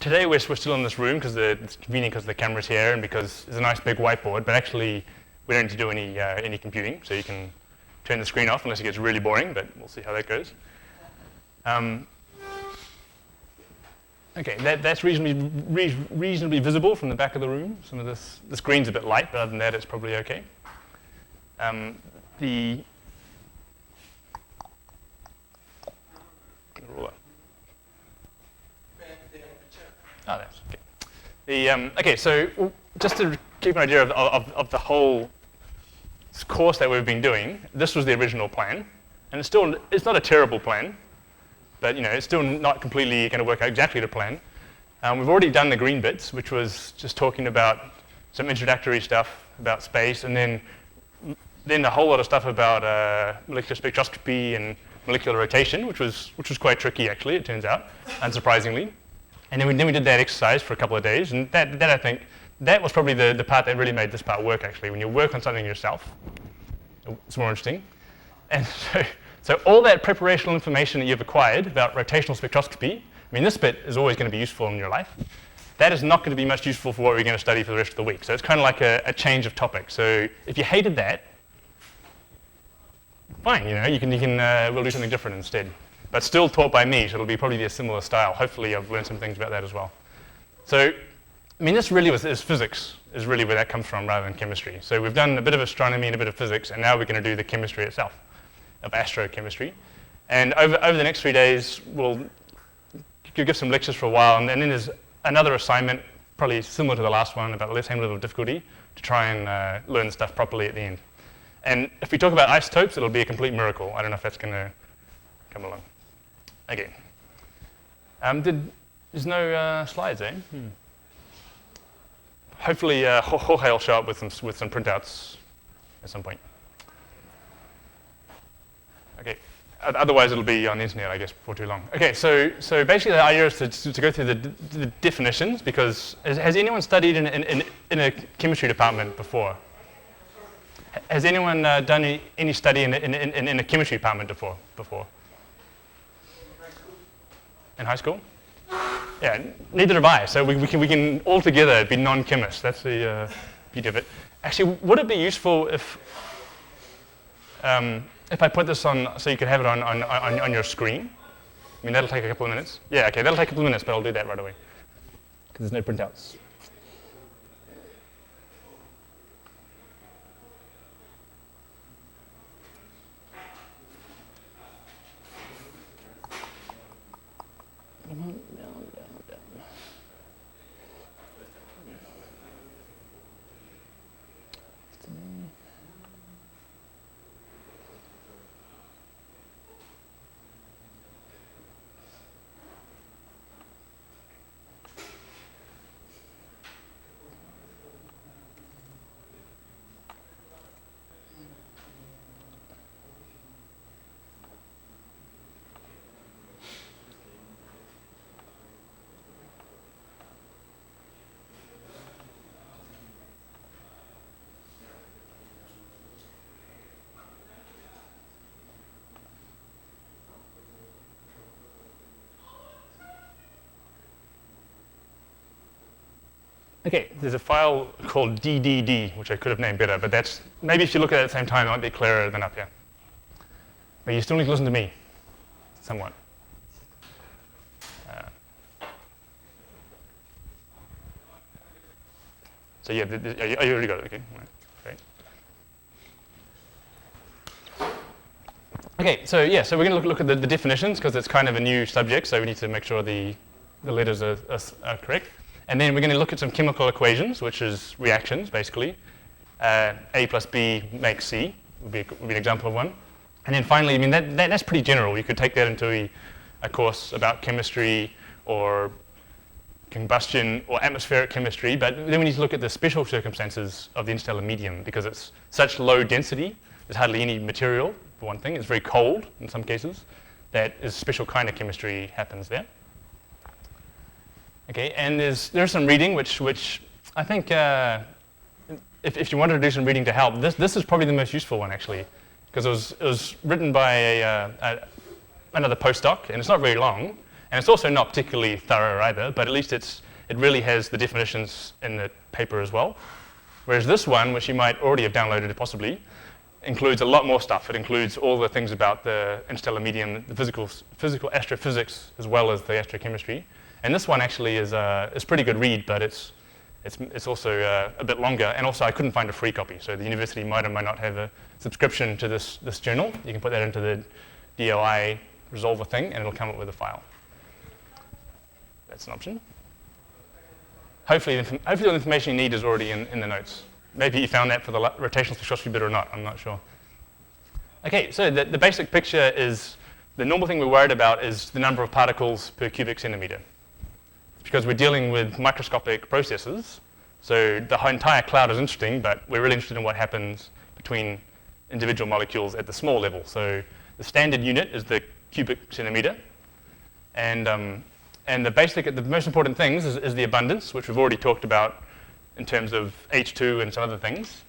today we're still in this room because it's convenient because the camera's here and because there's a nice big whiteboard, but actually we don't need to do any computing, so you can turn the screen off unless it gets really boring, but we'll see how that goes. Okay, that's reasonably visible from the back of the room. Some of this green's a bit light, but other than that, it's probably okay. Oh, that's okay. Okay, so just to give an idea of the whole course that we've been doing, this was the original plan, and it's not a terrible plan, but it's still not completely going to work out exactly to plan. We've already done the green bits, which was just talking about some introductory stuff about space, and then a whole lot of stuff about molecular spectroscopy and molecular rotation, which was quite tricky actually, it turns out, unsurprisingly. And then we did that exercise for a couple of days, and that I think, that was probably the part that really made this part work actually. When you work on something yourself, it's more interesting. And so all that preparational information that you've acquired about rotational spectroscopy, I mean this bit is always going to be useful in your life. That is not going to be much useful for what we're going to study for the rest of the week. So it's kind of like a change of topic. So if you hated that, fine, we'll do something different instead. But still taught by me, so it'll probably be a similar style. Hopefully I've learned some things about that as well. So, I mean, this really is physics, is really where that comes from rather than chemistry. So we've done a bit of astronomy and a bit of physics, and now we're going to do the chemistry itself, of astrochemistry. And over the next 3 days, we'll give some lectures for a while, and then there's another assignment, probably similar to the last one, about the same level of difficulty, to try and learn the stuff properly at the end. And if we talk about isotopes, it'll be a complete miracle. I don't know if that's going to come along. Okay. There's no slides, eh? Hopefully, Jorge will show up with some printouts at some point. Okay. Otherwise, it'll be on the internet, I guess, before too long. Okay. So basically, the idea is to go through the definitions, because has anyone studied in a chemistry department before? Has anyone done any study in a chemistry department before? In high school? Yeah, neither have I. So we can all together be non-chemists. That's the beauty of it. Actually, would it be useful if I put this on so you could have it on your screen? I mean, that'll take a couple of minutes. Yeah, okay, that'll take a couple of minutes, but I'll do that right away because there's no printouts. Down. Okay, there's a file called DDD, which I could have named better, but that's, maybe if you look at it at the same time, it might be clearer than up here. But you still need to listen to me, somewhat. So yeah, you already got it, okay, great. Okay, so yeah, so we're going to look at the definitions, because it's kind of a new subject, so we need to make sure the letters are correct. And then we're going to look at some chemical equations, which is reactions, basically. A plus B makes C, would be an example of one. And then finally, I mean, that's pretty general. You could take that into a course about chemistry or combustion or atmospheric chemistry, but then we need to look at the special circumstances of the interstellar medium, because it's such low density, there's hardly any material, for one thing. It's very cold in some cases. That is a special kind of chemistry happens there. Okay, and there's some reading, which I think if you wanted to do some reading to help, this is probably the most useful one actually, because it was written by another postdoc, and it's not very long, And it's also not particularly thorough either, but at least it really has the definitions in the paper as well. Whereas this one, which you might already have downloaded possibly, includes a lot more stuff. It includes all the things about the interstellar medium, the physical astrophysics, as well as the astrochemistry. And this one actually is pretty good read, but it's also a bit longer. And also, I couldn't find a free copy, so the university might or might not have a subscription to this journal. You can put that into the DOI resolver thing, and it'll come up with a file. That's an option. Hopefully all the information you need is already in the notes. Maybe you found that for the rotational spectroscopy bit or not, I'm not sure. Okay, so the basic picture is the normal thing we're worried about is the number of particles per cubic centimeter. Because we're dealing with microscopic processes, so the entire cloud is interesting, but we're really interested in what happens between individual molecules at the small level. So the standard unit is the cubic centimeter, and the most important things is the abundance, which we've already talked about in terms of H2 and some other things.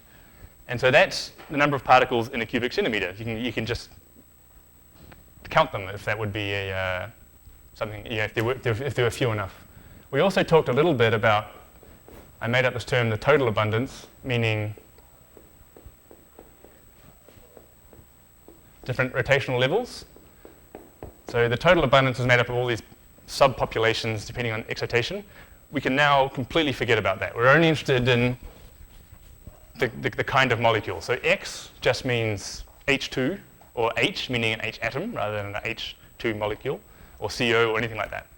And so that's the number of particles in a cubic centimeter. You can just count them if that would be something, if there were few enough. We also talked a little bit about, I made up this term, the total abundance, meaning different rotational levels. So the total abundance is made up of all these subpopulations depending on excitation. We can now completely forget about that. We're only interested in the kind of molecule. So X just means H2, or H, meaning an H atom, rather than an H2 molecule, or CO, or anything like that.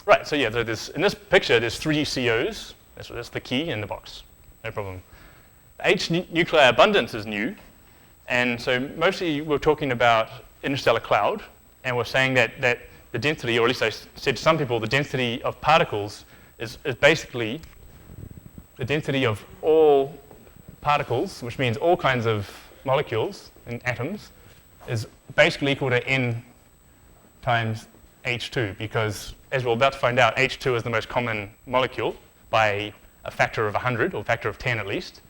Right, so yeah, in this picture, there's 3 COs. That's the key in the box, no problem. The H nuclei abundance is new, and so mostly we're talking about interstellar cloud, and we're saying that the density, or at least I said to some people, the density of particles is basically the density of all particles, which means all kinds of molecules and atoms, is basically equal to n times H2, because as we're about to find out, H2 is the most common molecule by a factor of 100, or a factor of 10 at least.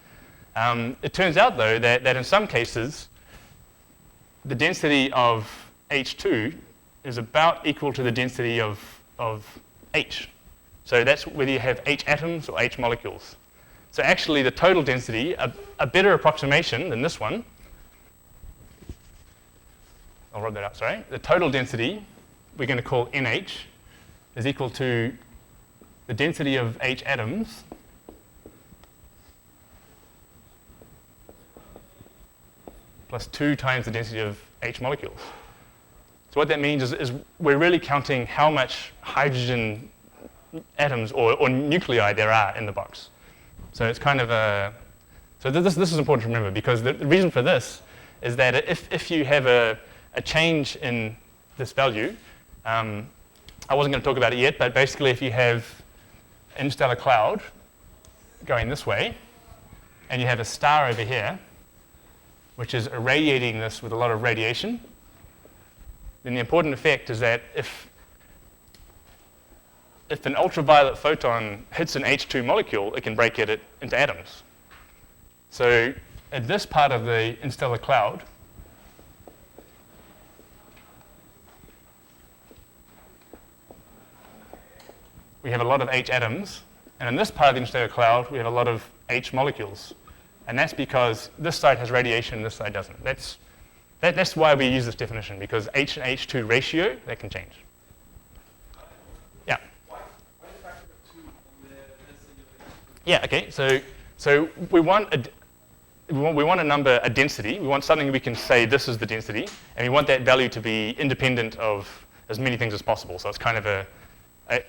It turns out, though, that in some cases, the density of H2 is about equal to the density of H. So that's whether you have H atoms or H molecules. So actually the total density, a better approximation than this one, I'll rub that out, sorry. The total density, we're going to call NH, is equal to the density of H atoms plus 2 times the density of H molecules. So what that means is we're really counting how much hydrogen atoms or nuclei there are in the box. So it's kind of so this is important to remember, because the reason for this is that if you have a change in this value, I wasn't going to talk about it yet, but basically if you have an interstellar cloud going this way, and you have a star over here, which is irradiating this with a lot of radiation, then the important effect is that if an ultraviolet photon hits an H2 molecule, it can break it into atoms. So at this part of the interstellar cloud, we have a lot of H atoms, and in this part of the interstellar cloud, we have a lot of H molecules. And that's because this side has radiation and this side doesn't. That's why we use this definition, because H and H2 ratio, that can change. Yeah? Why the factor of 2 on the density of H2? Yeah, okay, so we want a number, a density. We want something we can say this is the density, and we want that value to be independent of as many things as possible. So it's kind of a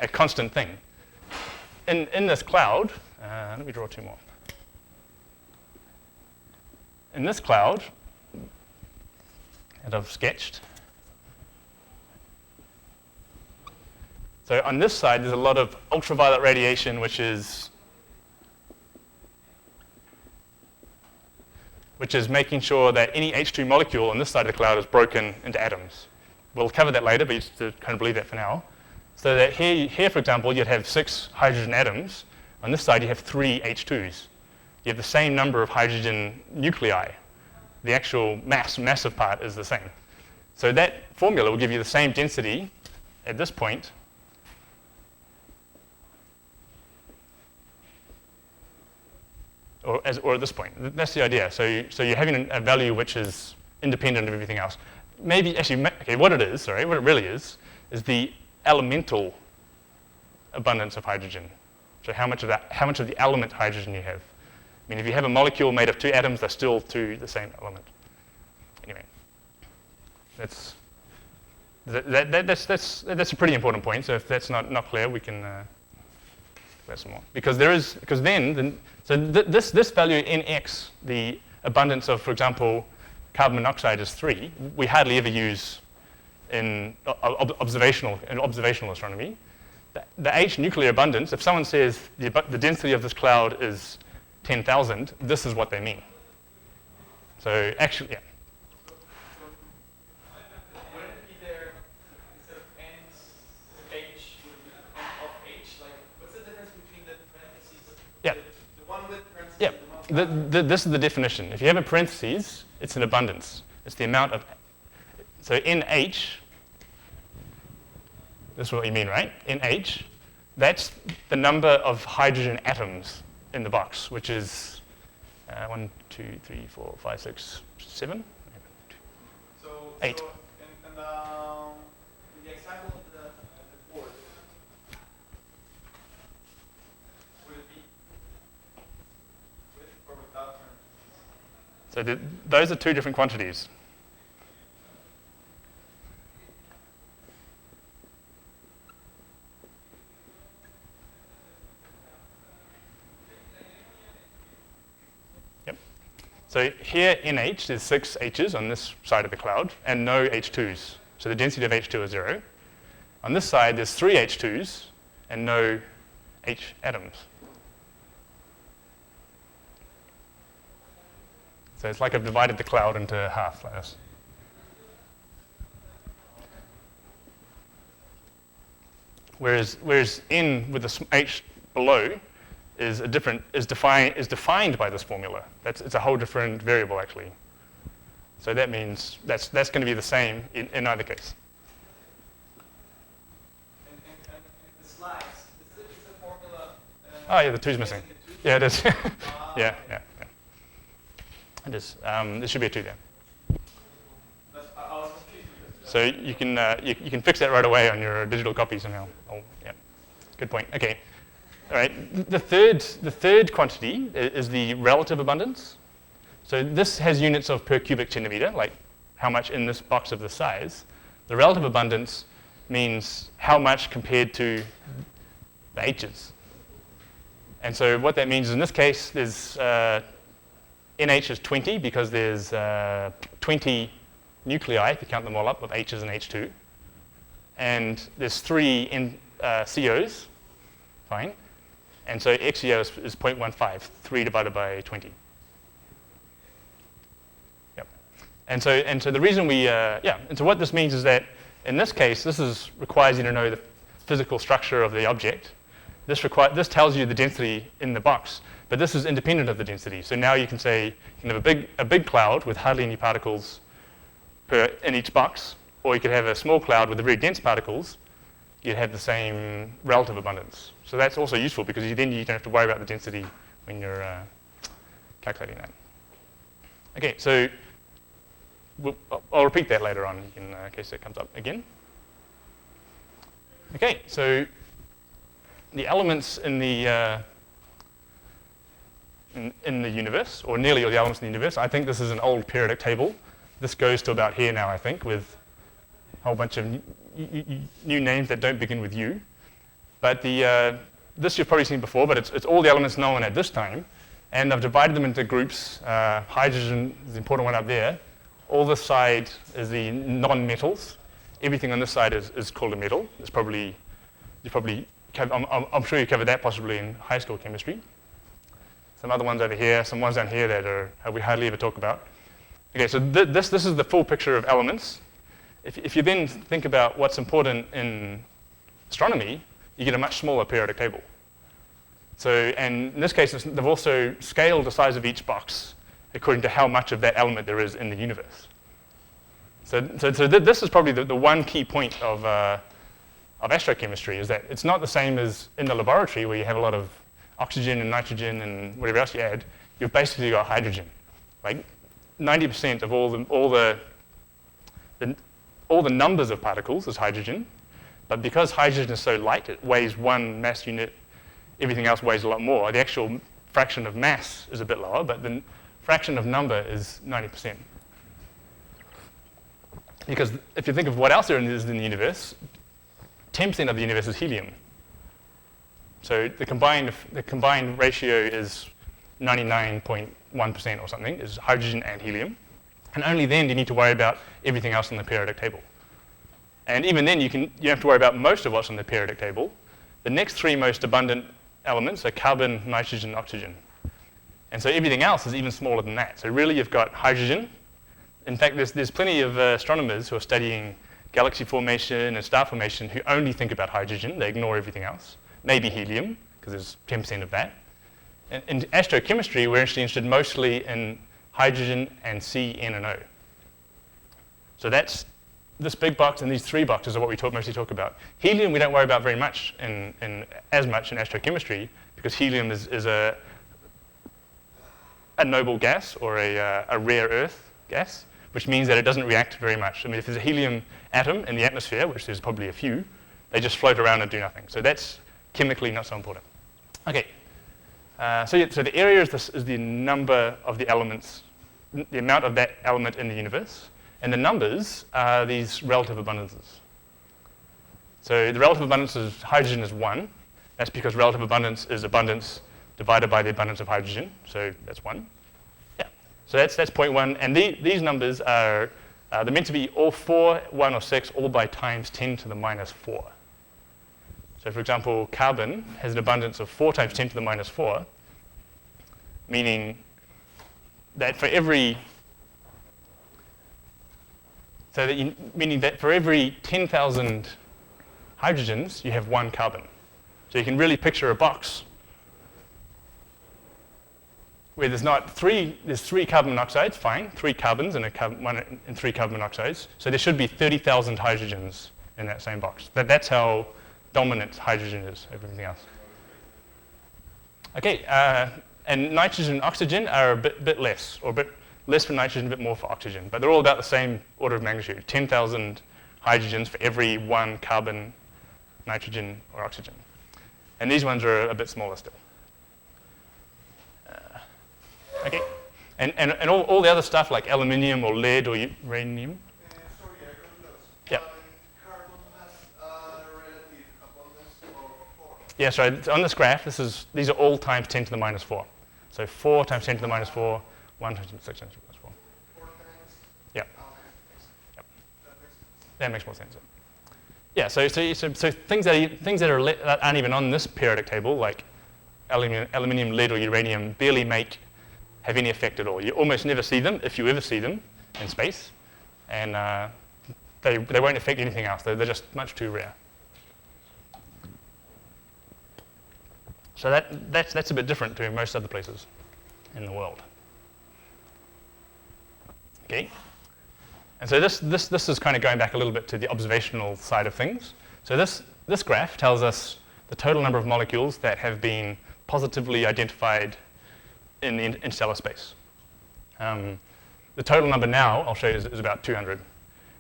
constant thing. In this cloud, let me draw 2 more. In this cloud that I've sketched, so on this side there's a lot of ultraviolet radiation, which is making sure that any H2 molecule on this side of the cloud is broken into atoms. We'll cover that later, but you just to kind of believe that for now. So that here, for example, you'd have 6 hydrogen atoms. On this side, you have 3 H2s. You have the same number of hydrogen nuclei. The actual massive part is the same. So that formula will give you the same density at this point or at this point. That's the idea. So you're having a value which is independent of everything else. Maybe, actually, okay, what it really is the elemental abundance of hydrogen. So how much of the element hydrogen you have. I mean, if you have a molecule made of two atoms, they're still the same element. Anyway, that's a pretty important point. So if that's not clear, we can get some more. Because this value in X, the abundance of, for example, carbon monoxide is 3. We hardly ever use in observational astronomy. The H nuclear abundance, if someone says the density of this cloud is 10,000, this is what they mean. So actually, yeah. Wouldn't it be there instead of n h would be n of h? Like, what's the difference between the parentheses? Yeah. The one with parentheses. Yeah. And the one without? This is the definition. If you have a parentheses, it's an abundance. It's the amount of. So in H. This is what you mean, right? In H, that's the number of hydrogen atoms in the box, which is 1, 2, 3, 4, 5, 6, 7, 8. So in the example of the board, would it be with or without parentheses? So those are two different quantities. So here in H, there's 6 H's on this side of the cloud and no H2s. So the density of H2 is 0. On this side, there's 3 H2s and no H atoms. So it's like I've divided the cloud into half like this. Whereas N with the H below is defined by this formula. It's a whole different variable actually. So that means that's going to be the same in either case. And the slides, is the formula? Oh yeah, the 2's missing. Two? Yeah, it is. yeah. It is. There should be a 2 there. I was confused. So you can fix that right away on your digital copy somehow. Oh, yeah. Good point. Okay. All right. The third quantity is the relative abundance. So this has units of per cubic centimeter, like how much in this box of this size. The relative abundance means how much compared to the H's. And so what that means is in this case, there's NH is 20 because there's 20 nuclei, if you count them all up, of H's and H2. And there's 3 COs, fine. And so XEO is 0.15, 3 divided by 20. Yep. And so the reason and so what this means is that in this case, this requires you to know the physical structure of the object. This tells you the density in the box, but this is independent of the density. So now you can say you can have a big cloud with hardly any particles in each box, or you could have a small cloud with very dense particles. You'd have the same relative abundance. So that's also useful because then you don't have to worry about the density when you're calculating that. Okay, so I'll repeat that later on in case that comes up again. Okay, so the elements in the universe, or nearly all the elements in the universe. I think this is an old periodic table. This goes to about here now, I think, with a whole bunch of new names that don't begin with U. But this you've probably seen before, but it's all the elements known at this time. And I've divided them into groups. Hydrogen is the important one up there. All this side is the non-metals. Everything on this side is called a metal. It's probably, I'm sure you covered that possibly in high school chemistry. Some other ones over here, some ones down here that we hardly ever talk about. Okay, so this is the full picture of elements. If you then think about what's important in astronomy, you get a much smaller periodic table. So, and in this case, they've also scaled the size of each box according to how much of that element there is in the universe. This is probably the one key point of astrochemistry, is that it's not the same as in the laboratory where you have a lot of oxygen and nitrogen and whatever else you add. You've basically got hydrogen. Like 90% of all the numbers of particles is hydrogen, but because hydrogen is so light, it weighs one mass unit, everything else weighs a lot more. The actual fraction of mass is a bit lower, but the fraction of number is 90%. Because if you think of what else there is in the universe, 10% of the universe is helium. So the combined ratio is 99.1% or something, is hydrogen and helium. And only then do you need to worry about everything else on the periodic table. And even then, you don't have to worry about most of what's on the periodic table. The next three most abundant elements are carbon, nitrogen, oxygen. And so everything else is even smaller than that. So really, you've got hydrogen. In fact, there's plenty of astronomers who are studying galaxy formation and star formation who only think about hydrogen. They ignore everything else. Maybe helium, because there's 10% of that. In astrochemistry, we're actually interested mostly in hydrogen and C, N, and O. So that's this big box, and these three boxes are what we mostly talk about. Helium we don't worry about very much as much in astrochemistry, because helium is a noble gas, or a rare earth gas, which means that it doesn't react very much. I mean, if there's a helium atom in the atmosphere, which there's probably a few, they just float around and do nothing. So that's chemically not so important. Okay. So the area is the number of the elements, the amount of that element in the universe, and the numbers are these relative abundances. So the relative abundance of hydrogen is 1. That's because relative abundance is abundance divided by the abundance of hydrogen. So that's 1. Yeah. So that's 0.1. And these numbers are they're meant to be all 4, 1, or 6, all by times 10 to the minus 4. So for example, carbon has an abundance of 4 times 10 to the minus 4, meaning that for every 10,000 hydrogens, you have 1 carbon. So you can really picture a box where there's 3 carbon monoxides, fine, 3 carbons and 3 carbon monoxides. So there should be 30,000 hydrogens in that same box. That's how dominant hydrogen is over everything else. Okay, and nitrogen and oxygen are a bit less, or a bit less for nitrogen, a bit more for oxygen. But they're all about the same order of magnitude, 10,000 hydrogens for every 1 carbon, nitrogen, or oxygen. And these ones are a bit smaller still. Okay, and all the other stuff like aluminium or lead or uranium. Sorry, I got lost. Yeah. Carbon has relative abundance of 4. Yeah, so on this graph, these are all times 10 to the minus 4. So 4 times 10 to the minus 4, 1 times 6 times 4. 4 times? Yeah. Yep. That makes more sense. Yeah, so things that aren't even on this periodic table, like aluminium, lead, or uranium, barely have any effect at all. You almost never see them, if you ever see them, in space, and they won't affect anything else. They're just much too rare. So that's a bit different to most other places in the world. Okay, and so this is kind of going back a little bit to the observational side of things. So this graph tells us the total number of molecules that have been positively identified in the interstellar space. The total number now, I'll show you, is about 200.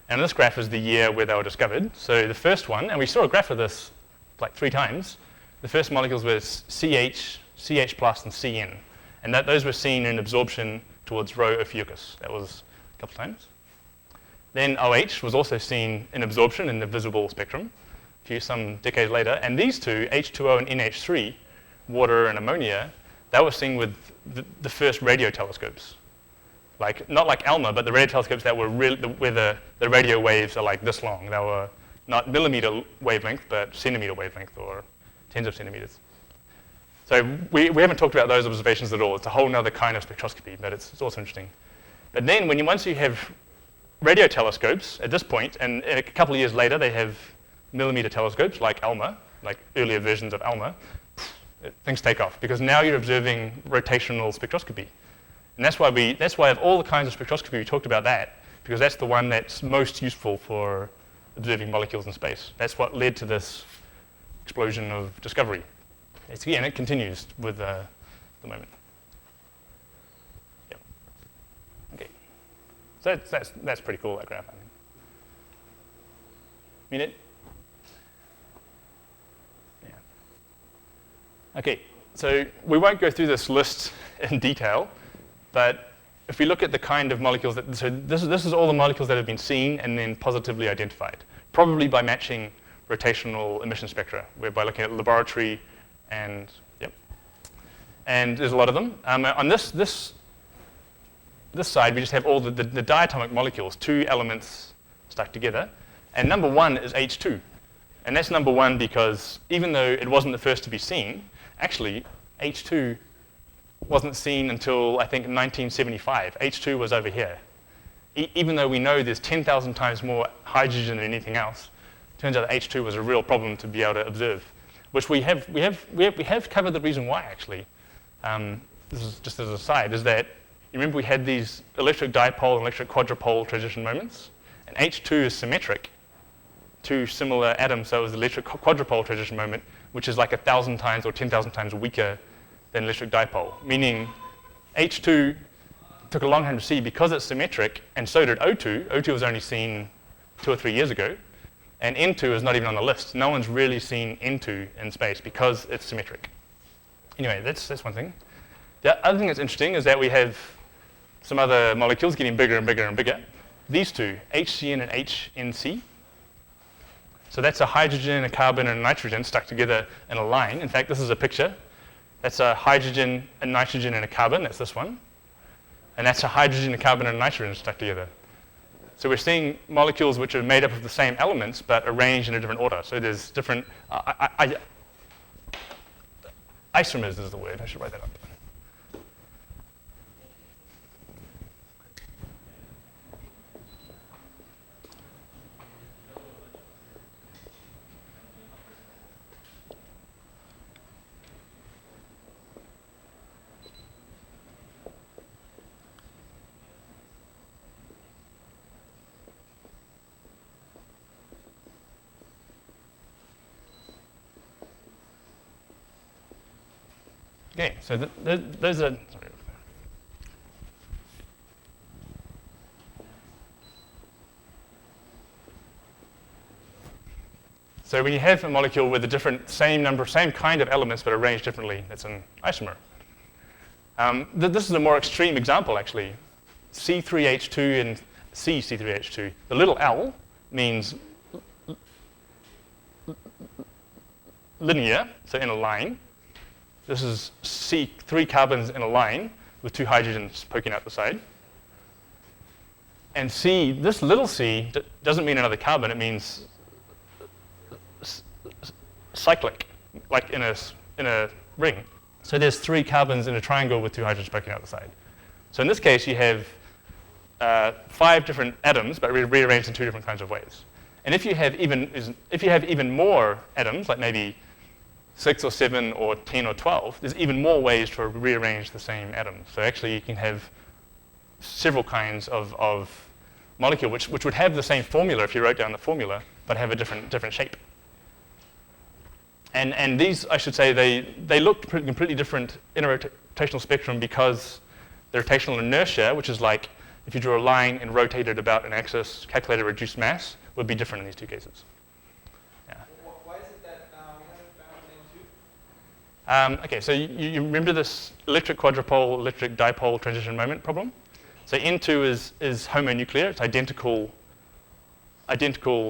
And this graph is the year where they were discovered. So the first one, and we saw a graph of this like 3 times, the first molecules were CH, CH+, and CN. And those were seen in absorption towards Rho Ophiuchus. That was a couple times. Then OH was also seen in absorption in the visible spectrum some decades later. And these two, H2O and NH3, water and ammonia, that was seen with the first radio telescopes. Not like ALMA, but the radio telescopes that were where the radio waves are like this long. They were not millimeter wavelength, but centimeter wavelength, or tens of centimeters. So we haven't talked about those observations at all. It's a whole other kind of spectroscopy, but it's also interesting. But then once you have radio telescopes at this point, and a couple of years later they have millimeter telescopes like ALMA, like earlier versions of ALMA, things take off, because now you're observing rotational spectroscopy. And that's why of all the kinds of spectroscopy we talked about that, because that's the one that's most useful for observing molecules in space. That's what led to this explosion of discovery. And it continues with the moment. Yep. Okay. So that's pretty cool, that graph, I think. Minute? Yeah. Okay, so we won't go through this list in detail, but if we look at the kind of molecules that, so this is all the molecules that have been seen and then positively identified, probably by matching rotational emission spectra, by looking at laboratory and, yep. And there's a lot of them. On this side, we just have all the diatomic molecules, 2 elements stuck together. And number 1 is H2. And that's number 1 because even though it wasn't the first to be seen, actually, H2 wasn't seen until, I think, 1975. H2 was over here. Even though we know there's 10,000 times more hydrogen than anything else, turns out that H2 was a real problem to be able to observe, which we have covered the reason why, actually. This is just as a side, is that, you remember we had these electric dipole and electric quadrupole transition moments, and H2 is symmetric to similar atoms, so it was the electric quadrupole transition moment, which is like 1,000 times or 10,000 times weaker than electric dipole, meaning H2 took a long time to see because it's symmetric, and so did O2. O2 was only seen 2 or 3 years ago, and N2 is not even on the list. No one's really seen N2 in space because it's symmetric. Anyway, that's one thing. The other thing that's interesting is that we have some other molecules getting bigger and bigger and bigger. These two, HCN and HNC. So that's a hydrogen, a carbon, and a nitrogen stuck together in a line. In fact, this is a picture. That's a hydrogen, a nitrogen, and a carbon. That's this one. And that's a hydrogen, a carbon, and a nitrogen stuck together. So we're seeing molecules which are made up of the same elements but arranged in a different order. So there's different isomers is the word. I should write that up. Okay, so those are. Sorry. So when you have a molecule with a different, same kind of elements but arranged differently, that's an isomer. This is a more extreme example, actually. C3H2 and C3H2. The little L means linear, so in a line. This is 3 carbons in a line with 2 hydrogens poking out the side. And C, this little c doesn't mean another carbon, it means cyclic, like in a ring. So there's 3 carbons in a triangle with 2 hydrogens poking out the side. So in this case, you have 5 different atoms, but rearranged in 2 different kinds of ways. And if you have even more atoms, like maybe 6 or 7 or 10 or 12, there's even more ways to rearrange the same atoms. So actually you can have several kinds of molecule which would have the same formula if you wrote down the formula, but have a different shape. And these, I should say, they look completely different in a rotational spectrum because the rotational inertia, which is like if you drew a line and rotated about an axis, calculated reduced mass, would be different in these 2 cases. Okay, so you remember this electric quadrupole, electric dipole transition moment problem? So N2 is homonuclear, it's identical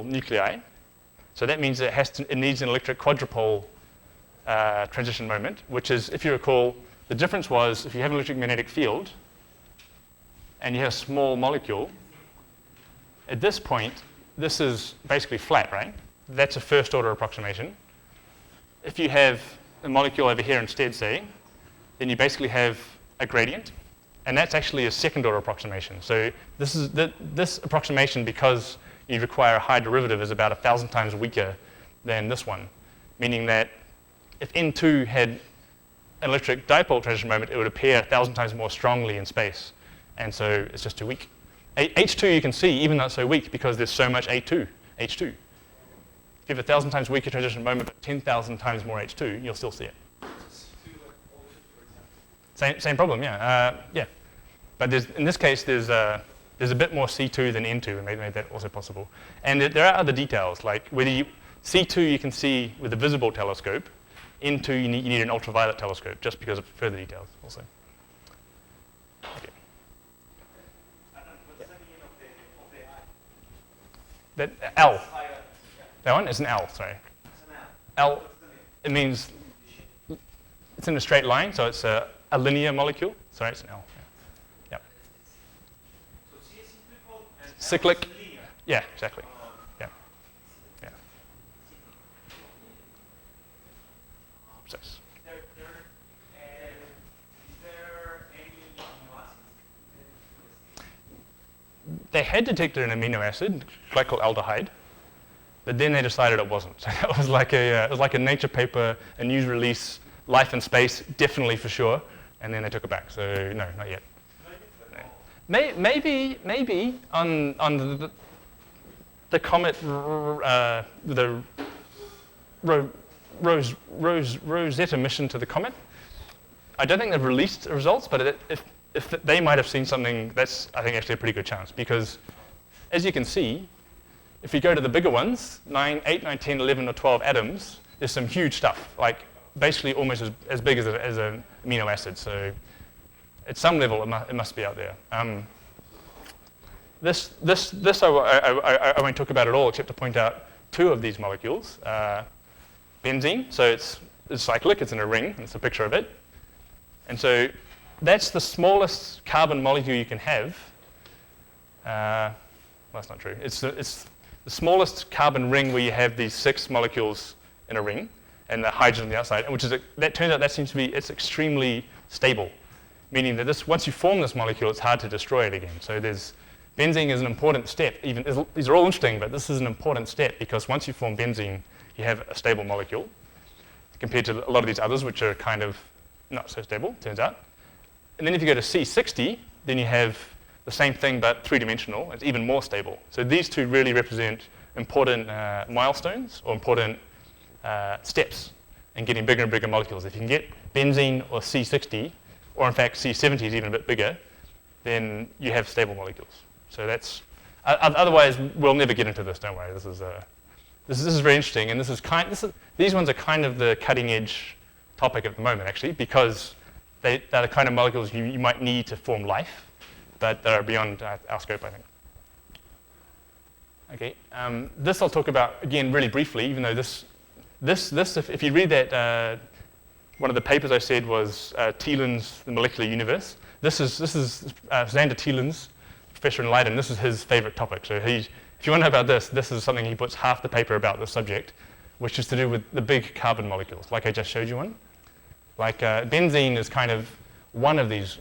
nuclei. So that means it needs an electric quadrupole transition moment, which is, if you recall, the difference was if you have an electric magnetic field and you have a small molecule, at this point, this is basically flat, right? That's a first order approximation. If you have a molecule over here instead, say, then you basically have a gradient, and that's actually a second order approximation. So this approximation, because you require a high derivative, is about 1,000 times weaker than this one, meaning that if N2 had an electric dipole transition moment, it would appear 1,000 times more strongly in space, and so it's just too weak. H2 you can see, even though it's so weak, because there's so much H2. If you have 1,000 times weaker transition moment, but 10,000 times more H2, you'll still see it. Same problem, yeah. Yeah. But in this case, there's a bit more C2 than N2, and made that also possible. And there are other details, like whether C2 you can see with a visible telescope, N2 you need an ultraviolet telescope, just because of further details also. Okay. What's the meaning of the I? That L. That one is an L, sorry. It's an L, What's the meaning? it means it's in a straight line, so it's a linear molecule. Sorry, it's an L. Yeah. So C is cyclical and Cyclic. L is linear. Yeah, exactly. Yeah. Yeah. So, Is there any amino acids? they had detected an amino acid, glycolaldehyde, but then they decided it wasn't. So it was like a Nature paper, a news release, life in space, definitely for sure, and then they took it back. So no, not yet. Maybe on the comet, the Rosetta mission to the comet. I don't think they've released the results, but if they might have seen something, that's I think actually a pretty good chance, because as you can see, if you go to the bigger ones, 8, 9, 10, 11, or 12 atoms, there's some huge stuff, like basically almost as big as an amino acid. So at some level, it must be out there. This I won't talk about at all, except to point out two of these molecules. Benzene, so it's cyclic, it's in a ring, and it's a picture of it. And so that's the smallest carbon molecule you can have. Well, that's not true. It's the smallest carbon ring where you have these 6 molecules in a ring, and the hydrogen on the outside, which is that turns out that seems to be it's extremely stable, meaning that once you form this molecule, it's hard to destroy it again. So benzene is an important step. These are all interesting, but this is an important step because once you form benzene, you have a stable molecule compared to a lot of these others, which are kind of not so stable, turns out. And then if you go to C60, then you have the same thing but 3-dimensional. It's even more stable. So these two really represent important milestones or important steps in getting bigger and bigger molecules. If you can get benzene or C60, or in fact C70 is even a bit bigger, then you have stable molecules. So that's otherwise we'll never get into this. Don't worry. This is very interesting, and these ones are kind of the cutting edge topic at the moment, actually, because they're the kind of molecules you might need to form life, but that are beyond our scope, I think. Okay, this I'll talk about again really briefly, even though this if you read that, one of the papers I said was Thielen's The Molecular Universe. This is Xander Thielen's, professor in Leiden. This is his favorite topic. So if you want to know about this is something he puts half the paper about this subject, which is to do with the big carbon molecules, like I just showed you one. Like benzene is kind of one of these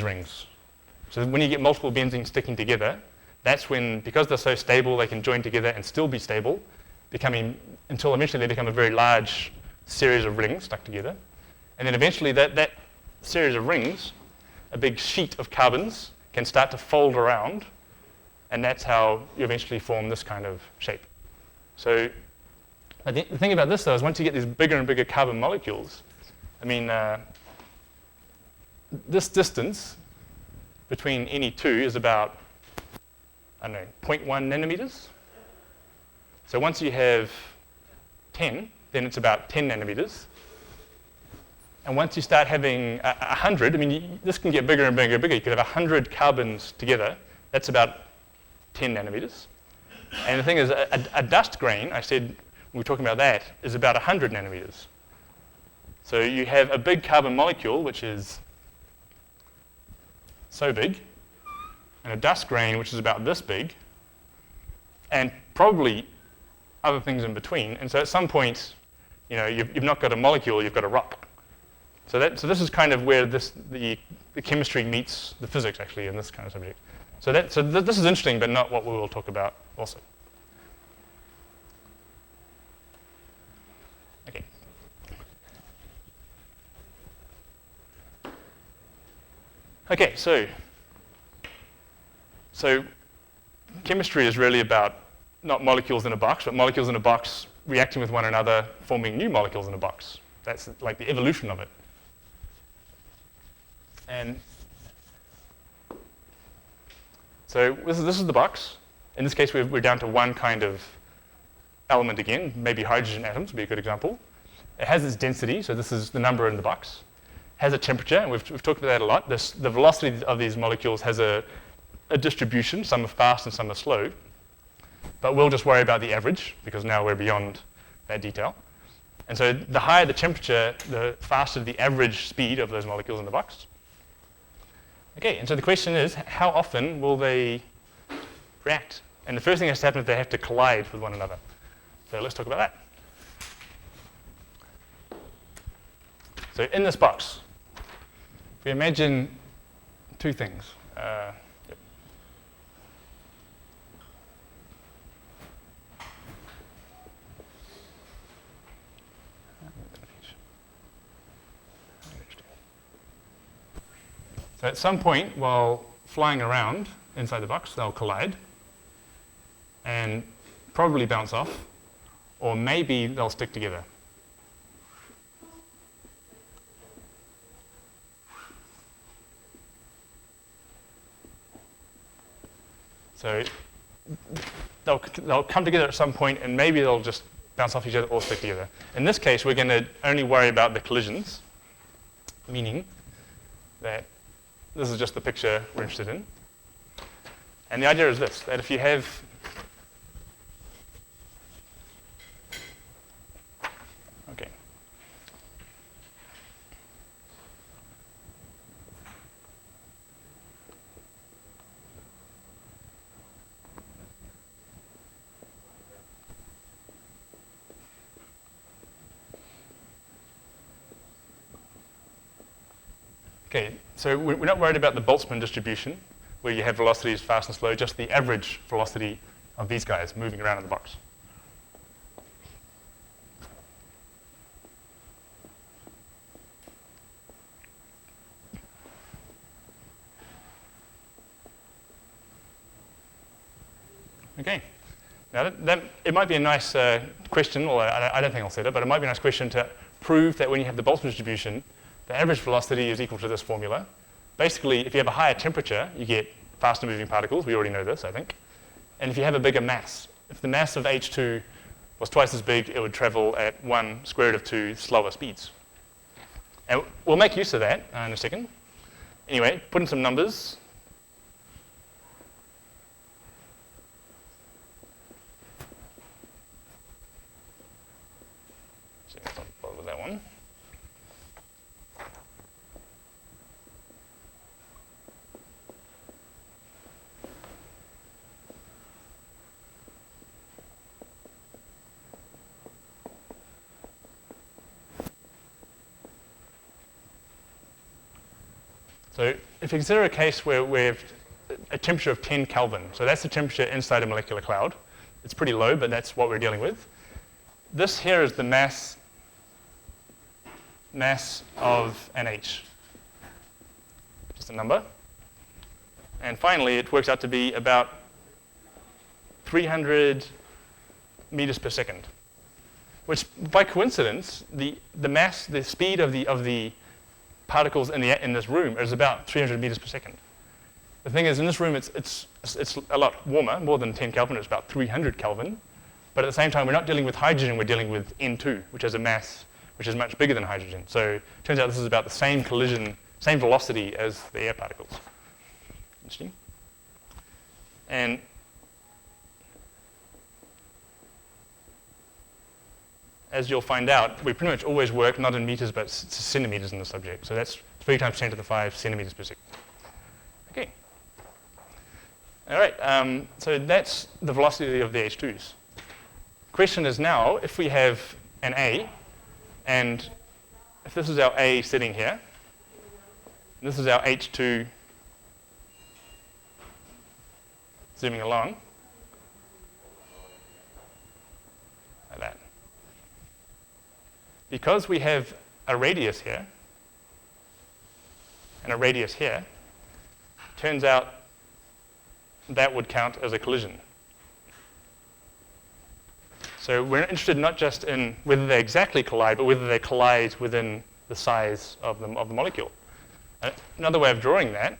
rings. So when you get multiple benzenes sticking together, that's when, because they're so stable, they can join together and still be stable, until eventually they become a very large series of rings stuck together. And then eventually that series of rings, a big sheet of carbons, can start to fold around, and that's how you eventually form this kind of shape. So the thing about this, though, is once you get these bigger and bigger carbon molecules, I mean, this distance between any two is about, 0.1 nanometers. So once you have 10, then it's about 10 nanometers. And once you start having 100, this can get bigger and bigger and bigger. You could have 100 carbons together. That's about 10 nanometers. And the thing is, a dust grain, I said, when we were talking about that, is about 100 nanometers. So you have a big carbon molecule, which is so big, and a dust grain, which is about this big, and probably other things in between. And so at some point, you've not got a molecule, you've got a rock. So this is kind of where the chemistry meets the physics, actually, in this kind of subject. So this is interesting, but not what we will talk about also. Okay. Okay, so So chemistry is really about not molecules in a box, but molecules in a box reacting with one another, forming new molecules in a box. That's like the evolution of it. And so this is the box. In this case, we're down to one kind of element again. Maybe hydrogen atoms would be a good example. It has its density, so this is the number in the box. Has a temperature, and we've talked about that a lot. The velocity of these molecules has a distribution. Some are fast and some are slow. But we'll just worry about the average, because now we're beyond that detail. And so the higher the temperature, the faster the average speed of those molecules in the box. Okay, and so the question is, how often will they react? And the first thing that has to happen is they have to collide with one another. So let's talk about that. So in this box, if we imagine two things. Yep. So at some point, while flying around inside the box, they'll collide and probably bounce off, or maybe they'll stick together. So they'll come together at some point, and maybe they'll just bounce off each other or stick together. In this case, we're going to only worry about the collisions, meaning that this is just the picture we're interested in. And the idea is this, that if you have Okay, so we're not worried about the Boltzmann distribution, where you have velocities fast and slow, just the average velocity of these guys moving around in the box. Okay, now it might be a nice question, or I don't think I'll set it, but it might be a nice question to prove that when you have the Boltzmann distribution, the average velocity is equal to this formula. Basically, if you have a higher temperature, you get faster moving particles. We already know this, I think. And if you have a bigger mass, if the mass of H2 was twice as big, it would travel at 1 square root of 2 slower speeds. And we'll make use of that in a second. Anyway, put in some numbers. So let's not bother with that one. So if you consider a case where we have a temperature of 10 Kelvin, so that's the temperature inside a molecular cloud. It's pretty low, but that's what we're dealing with. This here is the mass of an H, just a number. And finally, it works out to be about 300 meters per second, which by coincidence, the mass, the speed of the particles in this room is about 300 meters per second. The thing is, in this room, it's a lot warmer, more than 10 Kelvin. It's about 300 Kelvin. But at the same time, we're not dealing with hydrogen. We're dealing with N2, which has a mass which is much bigger than hydrogen. So it turns out this is about the same collision, same velocity as the air particles. Interesting. And as you'll find out, we pretty much always work not in meters but centimeters in the subject. So that's 3 times 10 to the 5 centimeters per second. Okay. All right, so that's the velocity of the H2s. Question is now, if we have an A, and if this is our A sitting here, and this is our H2 zooming along, like that. Because we have a radius here and a radius here, turns out that would count as a collision. So we're interested not just in whether they exactly collide, but whether they collide within the size of the molecule. Another way of drawing that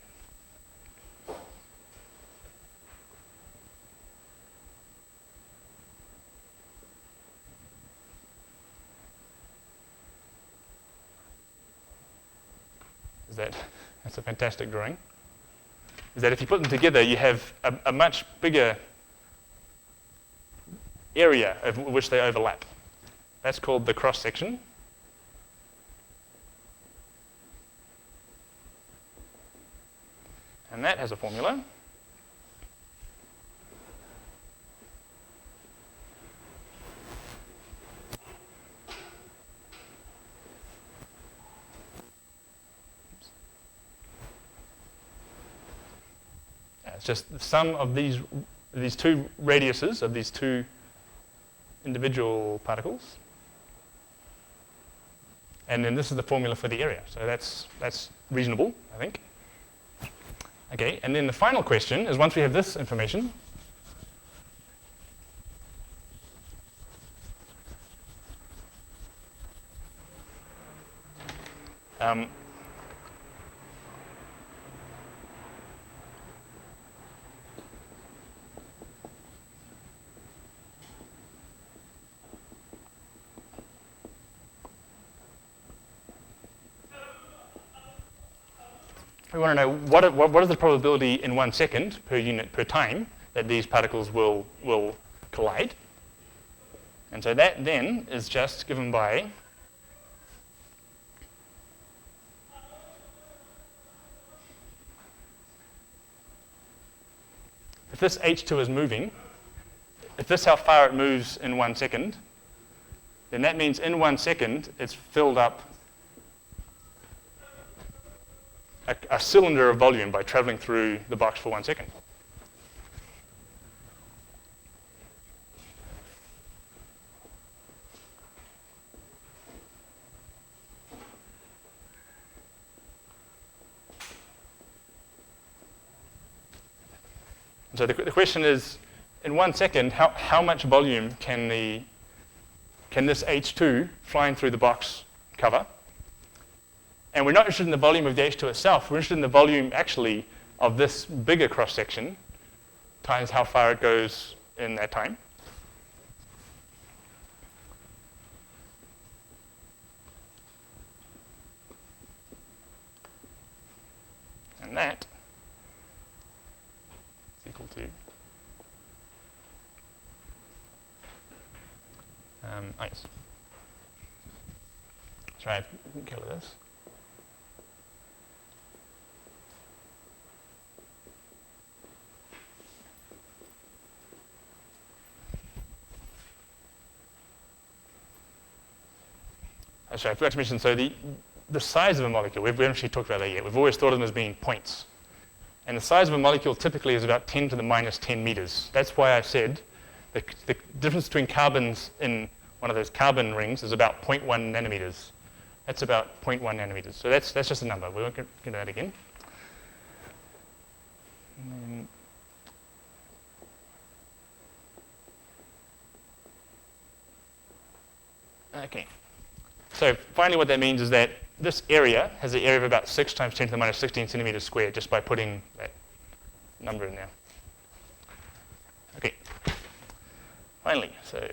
is that's a fantastic drawing, is that if you put them together, you have a much bigger area of which they overlap. That's called the cross-section. And that has a formula. It's just the sum of these two radiuses of these two individual particles. And then this is the formula for the area. So that's reasonable, I think. Okay, and then the final question is, once we have this information, we want to know what is the probability in 1 second per unit per time that these particles will collide. And so that then is just given by if this H2 is moving, if this is how far it moves in 1 second, then that means in 1 second it's filled up a cylinder of volume by traveling through the box for 1 second. And so the question is, in 1 second, how much volume can this H2 flying through the box cover? And we're not interested in the volume of the H2 itself. We're interested in the volume, actually, of this bigger cross-section times how far it goes in that time. And that is equal to yes. Sorry, I didn't color this. Sorry, I forgot to mention, so the size of a molecule, we haven't actually talked about that yet. We've always thought of them as being points. And the size of a molecule typically is about 10 to the minus 10 meters. That's why I said the difference between carbons in one of those carbon rings is about 0.1 nanometers. That's about 0.1 nanometers. So that's just a number. We won't get into that again. Okay. So finally what that means is that this area has an area of about 6 times 10 to the minus 16 centimeters squared just by putting that number in there. Okay. Finally, so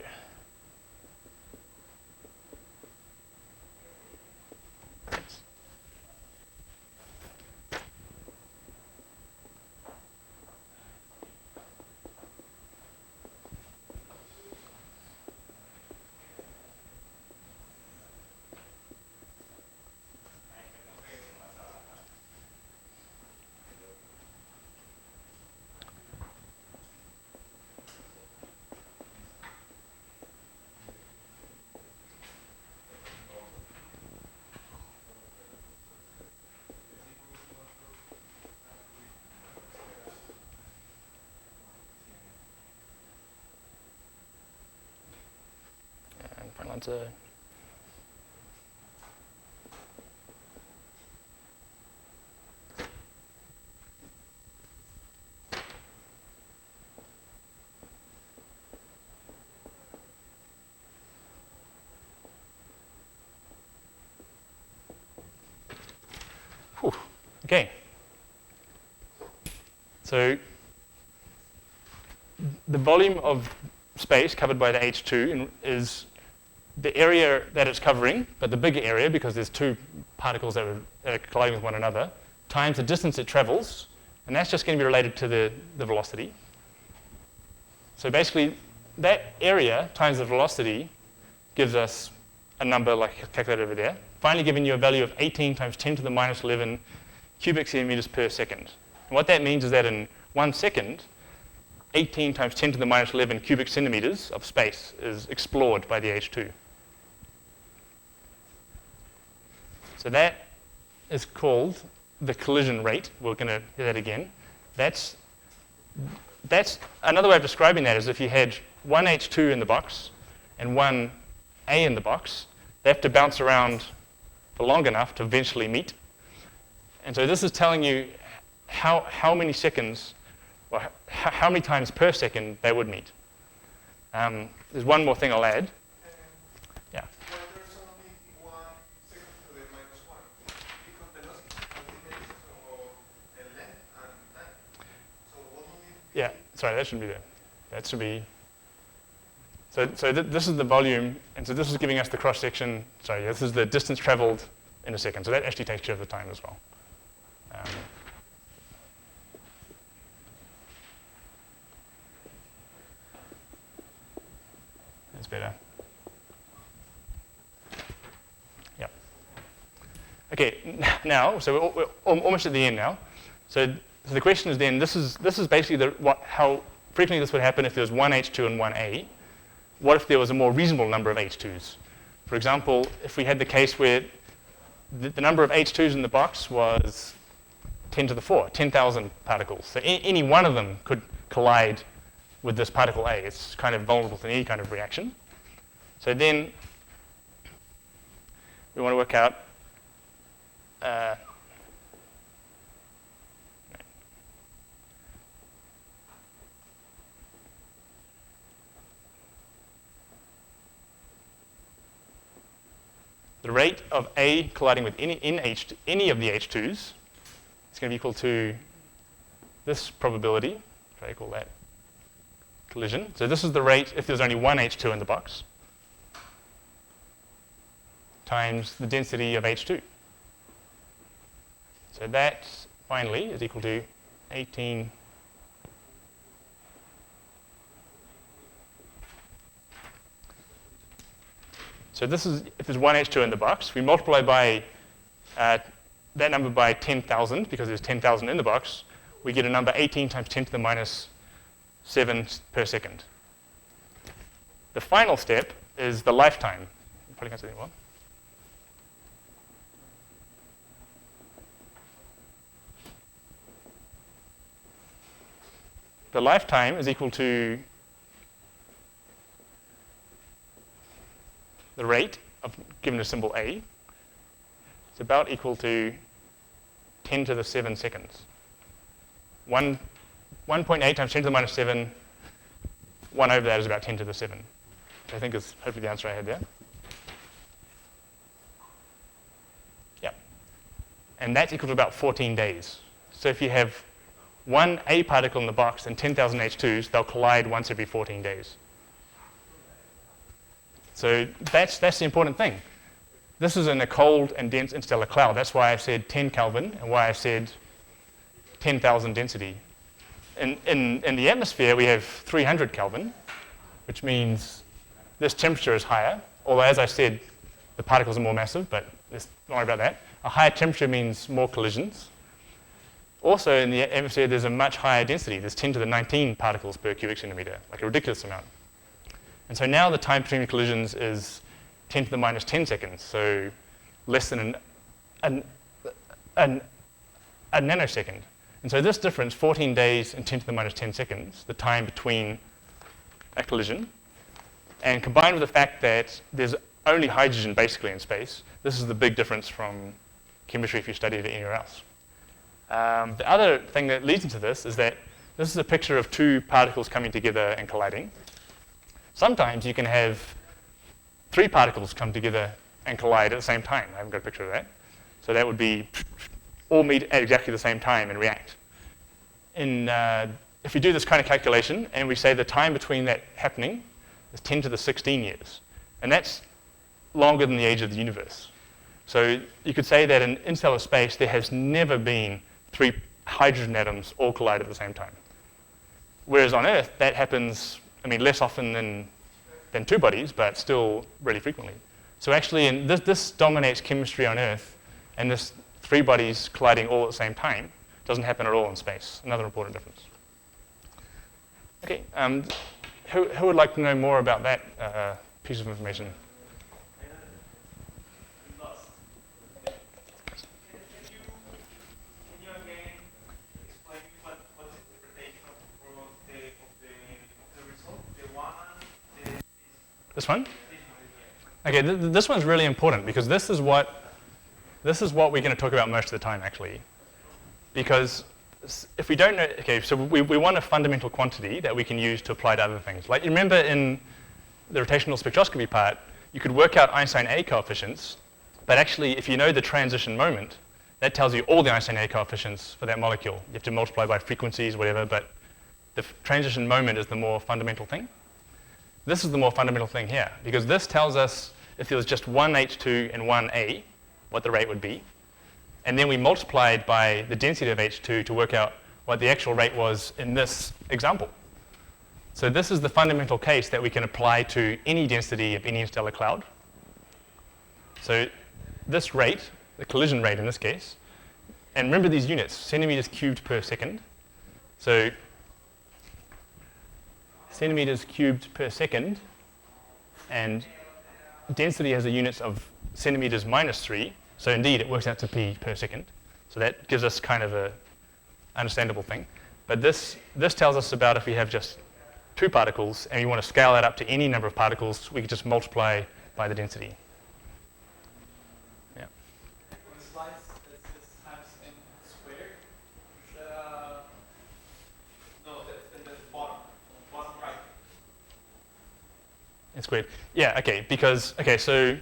final answer. Okay. So the volume of space covered by the H2 is the area that it's covering, but the bigger area, because there's two particles that are colliding with one another, times the distance it travels, and that's just going to be related to the velocity. So basically, that area times the velocity gives us a number like calculated over there, finally giving you a value of 18 times 10 to the minus 11 cubic centimeters per second. And what that means is that in 1 second, 18 times 10 to the minus 11 cubic centimeters of space is explored by the H2. So that is called the collision rate. We're going to hear that again. That's another way of describing that is if you had one H2 in the box and one A in the box, they have to bounce around for long enough to eventually meet. And so this is telling you how many seconds, or how many times per second they would meet. There's one more thing I'll add. Yeah. Well, there's only 1 second to the minus 1, because velocity continues to length and time. So what will it be? Yeah, sorry, that shouldn't be there. That should be. So this is the volume, and so this is giving us the cross section. Sorry, this is the distance traveled in a second. So that actually takes care of the time as well. That's better. Yep. Okay, now, so we're almost at the end now. So the question is then, this is basically how frequently this would happen if there was one H2 and one A. What if there was a more reasonable number of H2s? For example, if we had the case where the number of H2s in the box was 10 to the 4, 10,000 particles. So any one of them could collide with this particle A. It's kind of vulnerable to any kind of reaction. So then we want to work out the rate of A colliding with any of the H2s is going to be equal to this probability, try to call that collision. So this is the rate if there's only one H2 in the box, times the density of H2. So that finally is equal to 18 So this is, if there's one H2 in the box, we multiply by that number by 10,000, because there's 10,000 in the box, we get a number 18 times 10 to the minus 7 per second. The final step is the lifetime. You probably can't see it anymore. The lifetime is equal to the rate of given a symbol A. It's about equal to 10 to the 7 seconds. 1.8 times 10 to the minus 7, 1 over that is about 10 to the 7. Which I think is hopefully the answer I had there. Yeah. And that's equal to about 14 days. So if you have one A particle in the box and 10,000 H2s, they'll collide once every 14 days. So that's the important thing. This is in a cold and dense interstellar cloud. That's why I said 10 Kelvin and why I said 10,000 density. In the atmosphere, we have 300 Kelvin, which means this temperature is higher. Although, as I said, the particles are more massive, but let's not worry about that. A higher temperature means more collisions. Also, in the atmosphere, there's a much higher density. There's 10 to the 19 particles per cubic centimeter, like a ridiculous amount. And so now the time between collisions is 10 to the minus 10 seconds, so less than a nanosecond. And so this difference, 14 days and 10 to the minus 10 seconds, the time between a collision, and combined with the fact that there's only hydrogen basically in space, this is the big difference from chemistry if you studied it anywhere else. The other thing that leads into this is that this is a picture of two particles coming together and colliding. Sometimes you can have 3 particles come together and collide at the same time. I haven't got a picture of that. So that would be all meet at exactly the same time and react. If we do this kind of calculation and we say the time between that happening is 10 to the 16 years, and that's longer than the age of the universe. So you could say that in interstellar space there has never been 3 hydrogen atoms all collide at the same time. Whereas on Earth, that happens, less often than 2 bodies, but still really frequently. So actually, this dominates chemistry on Earth, and this 3 bodies colliding all at the same time doesn't happen at all in space. Another important difference. Okay, who would like to know more about that piece of information? This one? Okay, this one's really important because this is what we're going to talk about most of the time, actually. Because if we don't know, okay, so we want a fundamental quantity that we can use to apply to other things. Like you remember in the rotational spectroscopy part, you could work out Einstein A coefficients, but actually if you know the transition moment, that tells you all the Einstein A coefficients for that molecule. You have to multiply by frequencies, whatever, but the transition moment is the more fundamental thing. This is the more fundamental thing here, because this tells us if there was just one H2 and one A, what the rate would be. And then we multiplied by the density of H2 to work out what the actual rate was in this example. So this is the fundamental case that we can apply to any density of any interstellar cloud. So this rate, the collision rate in this case, and remember these units, centimeters cubed per second. So centimeters cubed per second, and density has the units of centimeters minus 3, so indeed it works out to p per second. So that gives us kind of a understandable thing. But this tells us about if we have just 2 particles and we want to scale that up to any number of particles, we could just multiply by the density. Yeah. On the slides, it says times m squared. No, that's the bottom right. It's squared. Yeah, okay, because, okay, so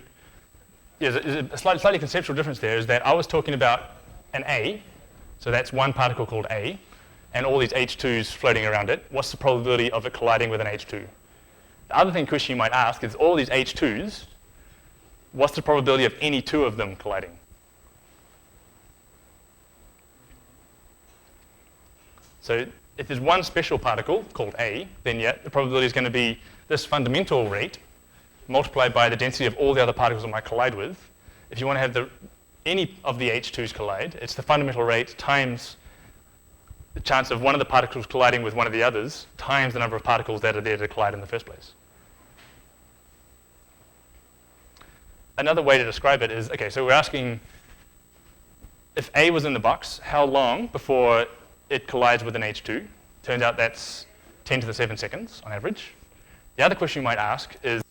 yeah, there's a slightly conceptual difference there is that I was talking about an A, so that's one particle called A, and all these H2s floating around it. What's the probability of it colliding with an H2? The other question you might ask is all these H2s, what's the probability of any 2 of them colliding? So if there's one special particle called A, then yeah, the probability is going to be this fundamental rate multiplied by the density of all the other particles it might collide with. If you want to have any of the H2s collide, it's the fundamental rate times the chance of one of the particles colliding with one of the others times the number of particles that are there to collide in the first place. Another way to describe it is, okay, so we're asking if A was in the box, how long before it collides with an H2? Turns out that's 10 to the 7 seconds on average. The other question you might ask is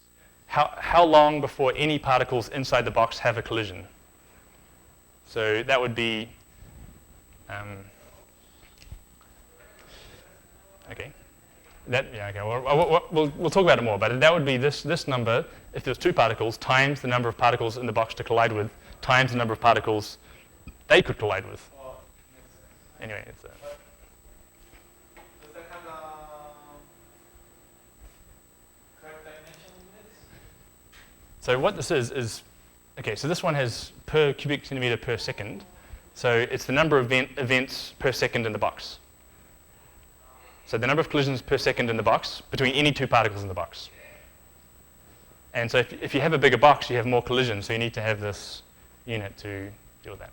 how long before any particles inside the box have a collision? So that would be, okay. We'll talk about it more, but that would be this number, if there's 2 particles, times the number of particles in the box to collide with, times the number of particles they could collide with. Anyway, it's Does that have correct dimension units? So what this is, okay, so this one has per cubic centimeter per second. So it's the number of events per second in the box. So the number of collisions per second in the box between any 2 particles in the box. And so if you have a bigger box, you have more collisions, so you need to have this unit to deal with that.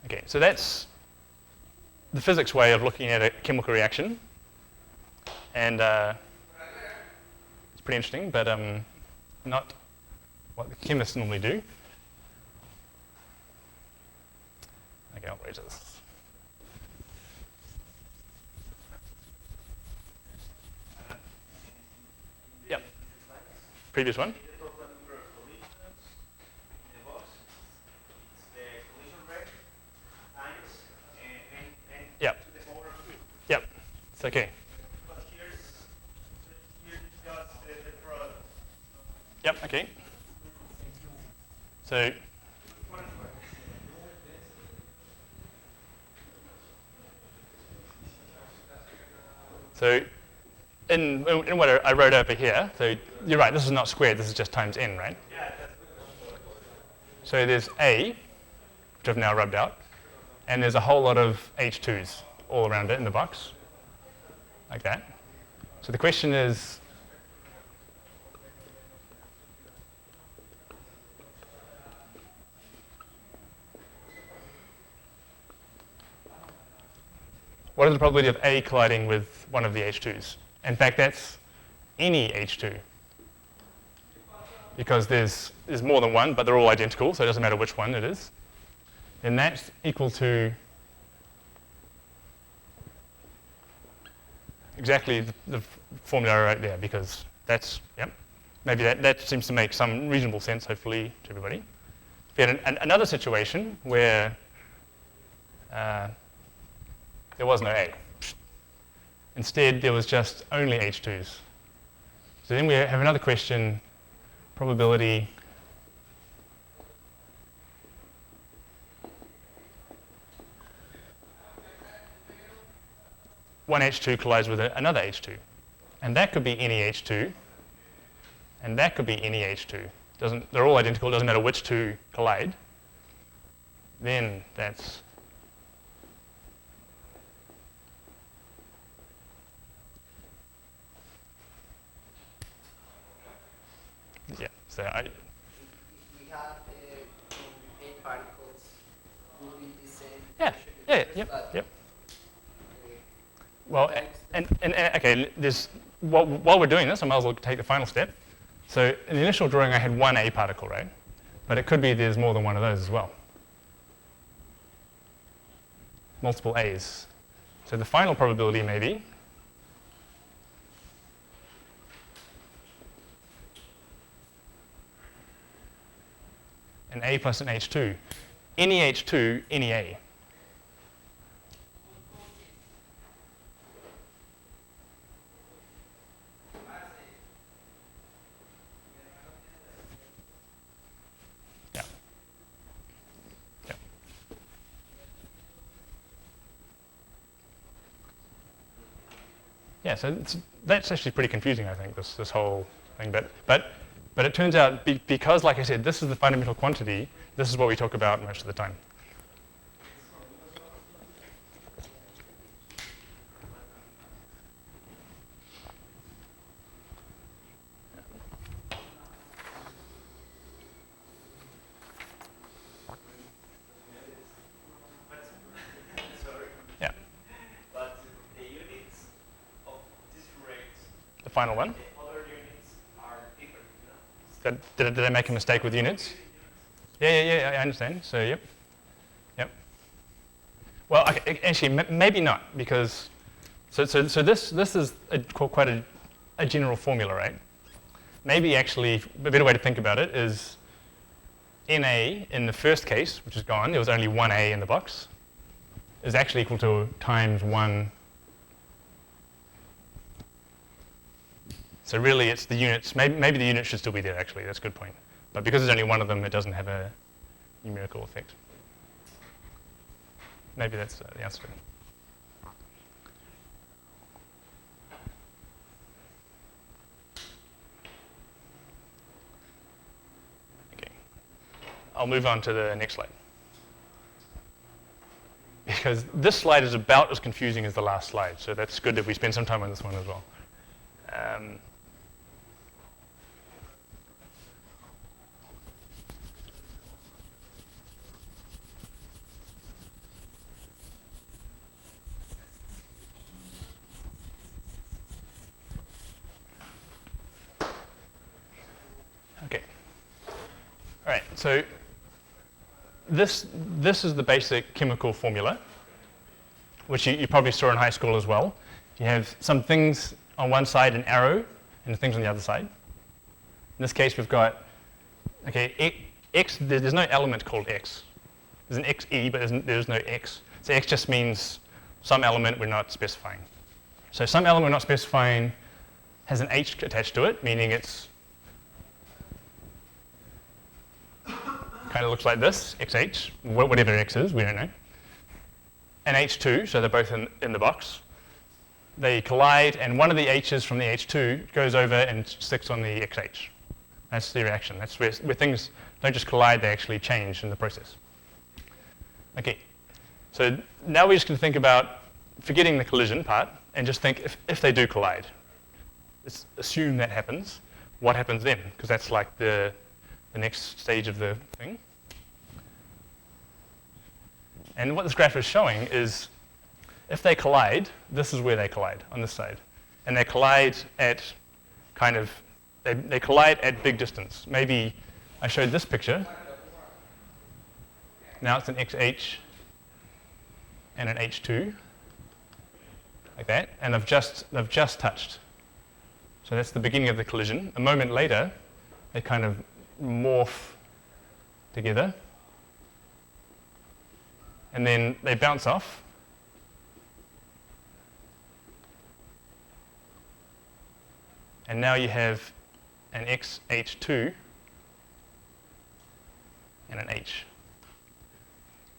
Okay, so that's the physics way of looking at a chemical reaction. And it's pretty interesting, but not what the chemists normally do. Okay, I'll raise this. Yep. Previous one. Yep. Yep. It's okay. Yep, okay. So, So in what I wrote over here, so you're right, this is not squared, this is just times n, right? So there's A, which I've now rubbed out, and there's a whole lot of H2s all around it in the box, like that. So the question is, what is the probability of A colliding with one of the H2s? In fact, that's any H2, because there's more than one, but they're all identical, so it doesn't matter which one it is. And that's equal to exactly the formula I wrote there, because that's, yep. Maybe that seems to make some reasonable sense, hopefully, to everybody. We had another situation where there was no A. Instead, there was just only H2s. So then we have another question, probability one H2 collides with another H2. And that could be any H2, and that could be any H2. They're all identical, doesn't matter which two collide. Then that's yeah. So If we have eight particles, will be the same. yeah, yep. Well, and okay, while we're doing this, I might as well take the final step. So in the initial drawing, I had one A particle, right? But it could be there's more than one of those as well. Multiple A's. So the final probability may be an A plus an H2. Any H2, any A. Yeah. Yeah. Yeah, so that's actually pretty confusing, I think, this whole thing. But it turns out, because, like I said, this is the fundamental quantity, this is what we talk about most of the time. Yeah. But the units of this rate, The final one. the other units are different, you know? Did I make a mistake with units? Yeah, I understand. So, yep. Well, okay, actually, maybe not, because so this is quite a general formula, right? Maybe actually a better way to think about it is NA in the first case, which is gone, there was only one A in the box, is actually equal to times 1. So really, it's the units. Maybe the units should still be there, actually. That's a good point. But because there's only one of them, it doesn't have a numerical effect. Maybe that's the answer. Okay. I'll move on to the next slide. Because this slide is about as confusing as the last slide, so that's good that we spend some time on this one as well. Okay. All right, so this is the basic chemical formula, which you probably saw in high school as well. You have some things on one side, an arrow, and things on the other side. In this case, we've got, okay, X, there's no element called X. There's an XE, but there's no X. So X just means some element we're not specifying. So some element we're not specifying has an H attached to it, meaning it's kind of looks like this, XH, whatever X is, we don't know. And H2, so they're both in the box. they collide, and one of the H's from the H2 goes over and sticks on the XH. That's the reaction. That's where things don't just collide, they actually change in the process. Okay, so now we're just going to think about forgetting the collision part and just think if they do collide. Let's assume that happens. What happens then? Because that's like the next stage of the thing. And what this graph is showing is if they collide, this is where they collide, on this side. And they collide at kind of, they collide at big distance. Maybe I showed this picture. Now it's an XH and an H2, like that, and they've just touched. So that's the beginning of the collision. A moment later, they kind of morph together, and then they bounce off. And now you have an XH2 and an H.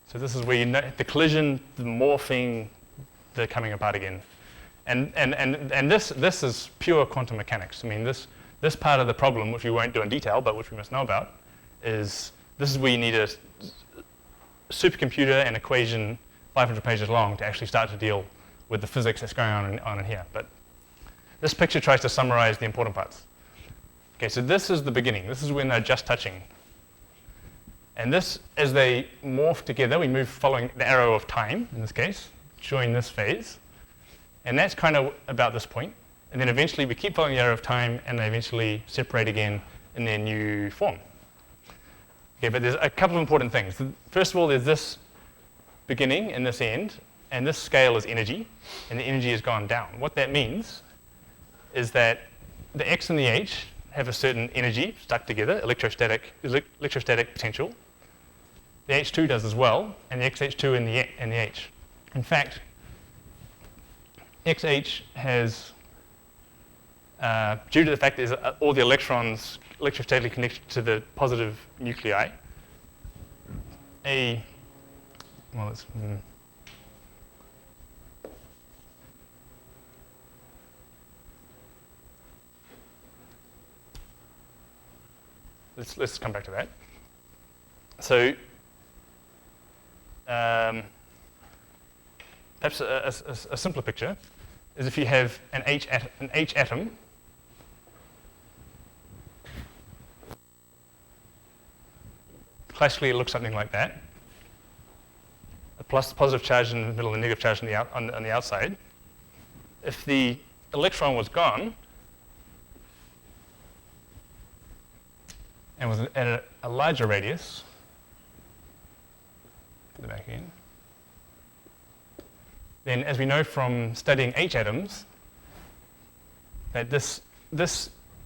So this is where you know the collision, the morphing, the coming apart again. And this is pure quantum mechanics. I mean, this part of the problem, which we won't do in detail, but which we must know about, is this is where you need a supercomputer and equation 500 pages long to actually start to deal with the physics that's going on in here. But this picture tries to summarize the important parts. Okay, so this is the beginning. This is when they're just touching. And this, as they morph together, we move following the arrow of time, in this case, showing this phase. And that's kind of about this point. And then eventually we keep following the arrow of time, and they eventually separate again in their new form. Okay, but there's a couple of important things. First of all, there's this beginning and this end, and this scale is energy, and the energy has gone down. What that means is that the X and the H have a certain energy stuck together, electrostatic potential. The H2 does as well, and the XH2 and the H. In fact, XH has, due to the fact that all the electrons electrostatically connected to the positive nuclei, let's come back to that. So perhaps a simpler picture is if you have an H atom. Classically, it looks something like that. A positive charge in the middle and a negative charge on the outside. If the electron was gone and was at a larger radius, put it back in, then as we know from studying H atoms, that this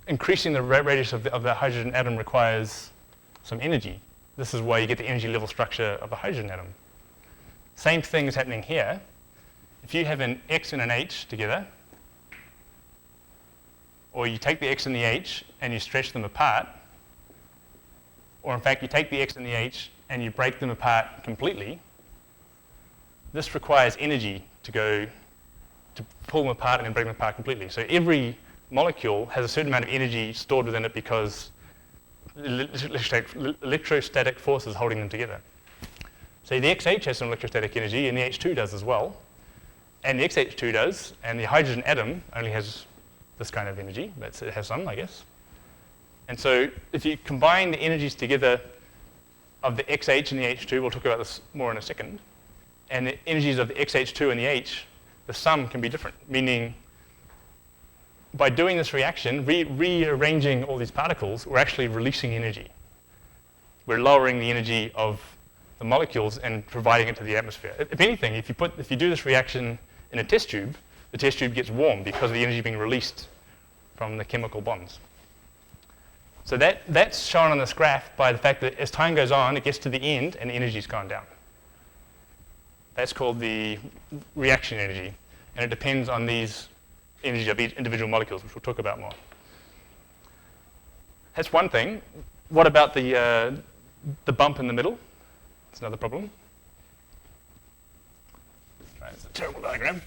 increasing the radius of the hydrogen atom requires some energy. This is why you get the energy level structure of a hydrogen atom. Same thing is happening here. If you have an X and an H together, or you take the X and the H and you stretch them apart, or in fact you take the X and the H and you break them apart completely, this requires energy to pull them apart and then break them apart completely. So every molecule has a certain amount of energy stored within it because electrostatic forces holding them together. So the XH has some electrostatic energy, and the H2 does as well. And the XH2 does, and the hydrogen atom only has this kind of energy, but it has some, I guess. And so if you combine the energies together of the XH and the H2, we'll talk about this more in a second, and the energies of the XH2 and the H, the sum can be different, meaning by doing this reaction, rearranging all these particles, we're actually releasing energy. We're lowering the energy of the molecules and providing it to the atmosphere. If anything, if you do this reaction in a test tube, the test tube gets warm because of the energy being released from the chemical bonds. So that's shown on this graph by the fact that as time goes on, it gets to the end and the energy's gone down. That's called the reaction energy, and it depends on these energy of each individual molecules, which we'll talk about more. That's one thing. What about the bump in the middle? That's another problem. Right, it's a terrible diagram.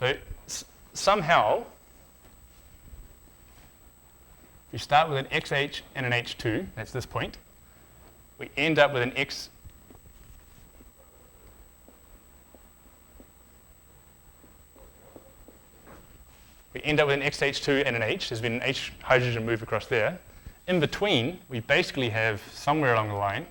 So somehow, we start with an XH and an H2, that's this point. We end up with an X. We end up with an XH2 and an H. There's been an H hydrogen move across there. In between, we basically have somewhere along the line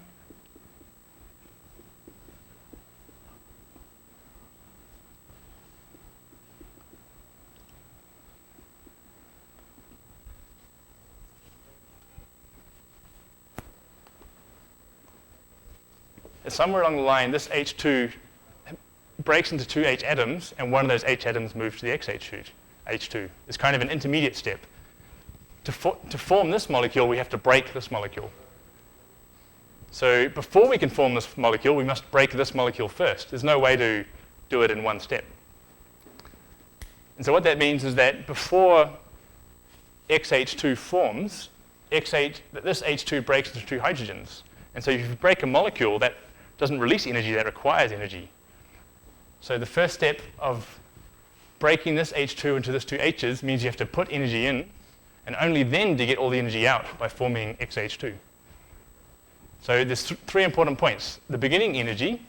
this H2 breaks into two H atoms, and one of those H atoms moves to the H2. It's kind of an intermediate step. To form this molecule, we have to break this molecule. So before we can form this molecule, we must break this molecule first. There's no way to do it in one step. And so what that means is that before XH2 forms, this H2 breaks into two hydrogens. And so if you break a molecule, that doesn't release energy, that requires energy. So the first step of breaking this H2 into this two H's means you have to put energy in, and only then do you get all the energy out by forming XH2. So there's three important points. The beginning energy,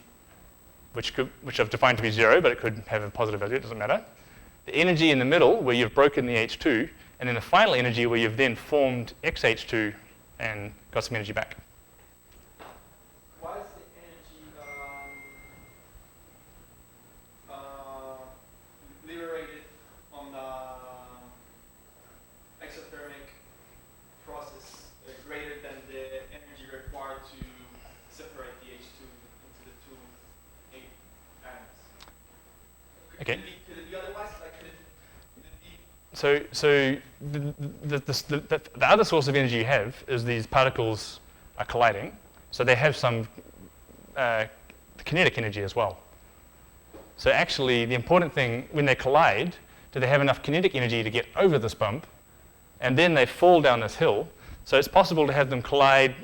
which I've defined to be 0, but it could have a positive value, it doesn't matter. The energy in the middle, where you've broken the H2, and then the final energy, where you've then formed XH2 and got some energy back. Why is the energy liberated on the exothermic process greater than the energy required to separate the H2 into the two atoms? Okay. Could it be otherwise? Like, could it be? So the other source of energy you have is these particles are colliding. So they have some kinetic energy as well. So actually, the important thing, when they collide, do they have enough kinetic energy to get over this bump? And then they fall down this hill. So it's possible to have them collide,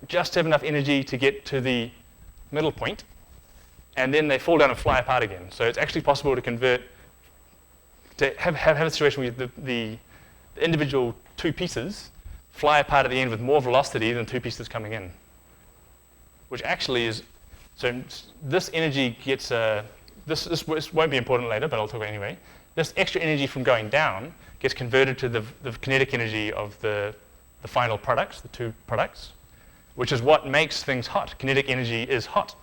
just have enough energy to get to the middle point, and then they fall down and fly apart again. So it's actually possible to convert, to have a situation where the individual two pieces fly apart at the end with more velocity than two pieces coming in. Which actually is, so this energy gets, this won't be important later, but I'll talk about it anyway. This extra energy from going down gets converted to the kinetic energy of the final products, the two products, which is what makes things hot. Kinetic energy is hot.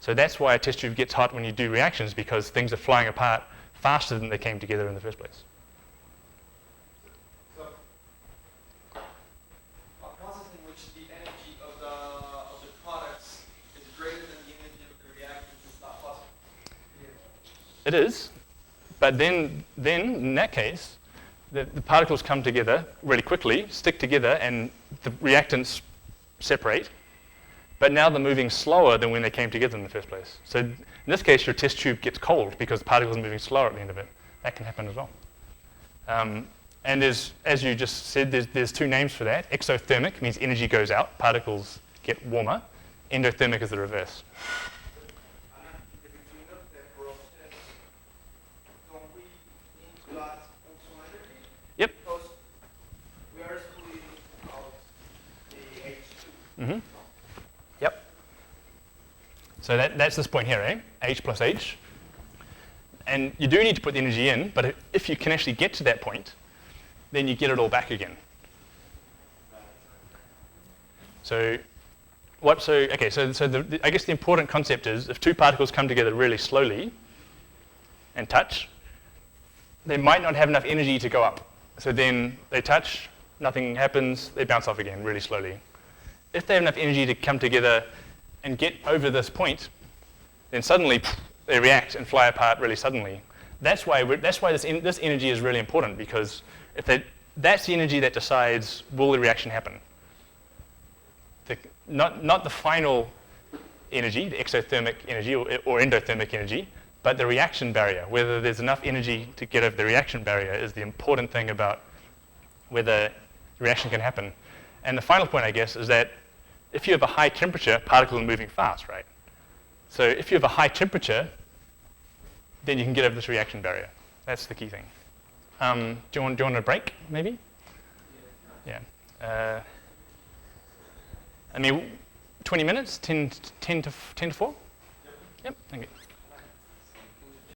So that's why a test tube gets hot when you do reactions, because things are flying apart faster than they came together in the first place. So, a process in which the energy of the products is greater than the energy of the reactants is not possible. It is, but then in that case, the particles come together really quickly, stick together, and the reactants separate. But now they're moving slower than when they came together in the first place. So in this case, your test tube gets cold because the particles are moving slower at the end of it. That can happen as well. And as you just said, there's two names for that. Exothermic means energy goes out, particles get warmer. Endothermic is the reverse. And at the beginning of the process, don't we need to add also energy? Yep. Because we are splitting out the H2. Mm-hmm. Yep. So that's this point here, eh? H plus H. And you do need to put the energy in, but if you can actually get to that point, then you get it all back again. So I guess the important concept is if two particles come together really slowly and touch, they might not have enough energy to go up. So then they touch, nothing happens, they bounce off again really slowly. If they have enough energy to come together and get over this point, then suddenly they react and fly apart really suddenly. That's why this energy is really important, because that's the energy that decides, will the reaction happen? Not the final energy, the exothermic energy or endothermic energy, but the reaction barrier. Whether there's enough energy to get over the reaction barrier is the important thing about whether the reaction can happen. And the final point, I guess, is that if you have a high temperature, particles are moving fast, right? So if you have a high temperature, then you can get over this reaction barrier. That's the key thing. Do you want a break, maybe? Yeah. I mean, 20 minutes, 10 to 4? Yep, thank you.